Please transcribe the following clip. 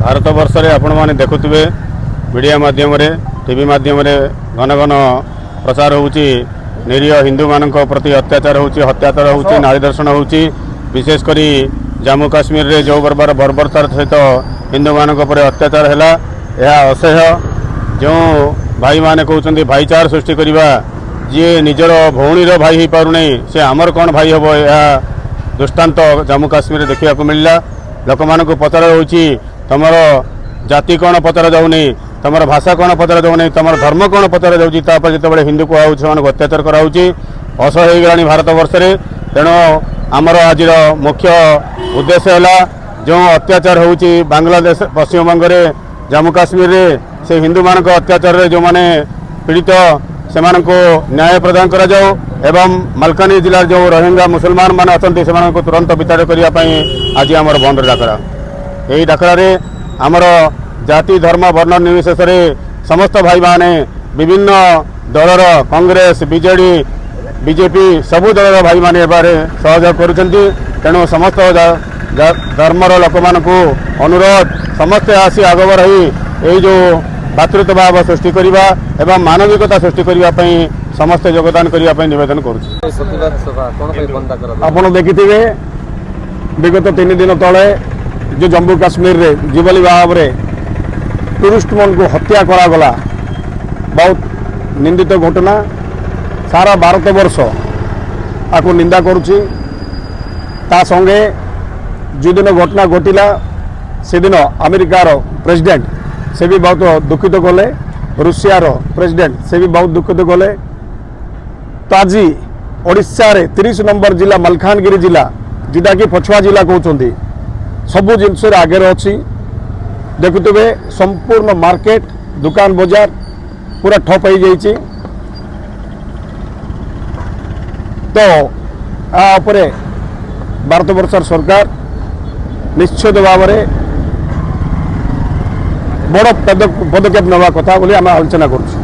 भारत वर्ष रे आपण माने देखुथिबे मीडिया माध्यम रे टीवी माध्यम रे घन घन प्रचार होउची निरीह हिंदू मानक प्रति अत्याचार होउची हत्याचार होउची नारी दर्शन होउची विशेष करी जम्मू काश्मीर रे जो बर्बरतार सहित हिंदू मानक पर अत्याचार हैला यह असह्य जो भाई माने कहउचंदी भाईचार सृष्टि करिबा जी निजर भौणीर भाई ही पारुने से आमर कौन भाई हम यह दृष्टांत जम्मू काश्मीर देखा मिलला लोक मान पचर होची तमर जाति कौन पचर जाऊनी तमर भाषा कौन पचर जाऊनी तमर धर्म कौन पचर जाऊँगी जो हिंदू कहूँ अत्याचार कराऊँगी असह्य हो गला भारत वर्ष रे तेणु आमर आज मुख्य उद्देश्य है जो अत्याचार होची बांग्लादेश पश्चिम बंग रे जम्मू काश्मीर रे से हिंदू मान अत्याचार रे जो माने पीड़ित से न्याय प्रदान करा जाओ एवं मालकानगिरी जिलार जो रोहिंग्या मुसलमान मान अच्छा से तुरंत विताड़ करने आज आम बंद डाकरा यही डाकरारे आमर जाति धर्म वर्ण निर्विशेष समस्त भाई माने विभिन्न दलर कांग्रेस बीजेडी बीजेपी सबू दलर भाई माने सहयोग करुछंती तेणु समस्त धर्मर लोक मानकु अनुरोध समस्ते आसी आगव रही यही जो भातृत्व भाव सृष्टि करने एवं मानविकता सृष्टि करने समस्ते योगदान करने निवेदन करुँ देखिथे विगत 3 दिन तले जो जम्मू काश्मीर रे जीवली भाव में टूरिस्ट मन को हत्या करागला बहुत निंदित घटना सारा भारत वर्ष आपको निंदा करुच्ची ता संगे जो दिन घटना घटिला से दिन अमेरिकार प्रेसिडेंट से भी बहुत दुखित कले रूसियार प्रेसिडेंट से भी बहुत दुखित कले तो आज ओडिशा रे 30 नंबर जिला मालकानगिरी जिला जिटा कि पछुआ जिला कहते सबू जिनस आगे अच्छी देखुवे संपूर्ण मार्केट दुकान बाजार पूरा ठप हो जाइए तो आपरे भारत वर्ष सरकार निश्चित भाव में बड़ पदक्षेप नवा कथा बोली आम आलोचना करुँ।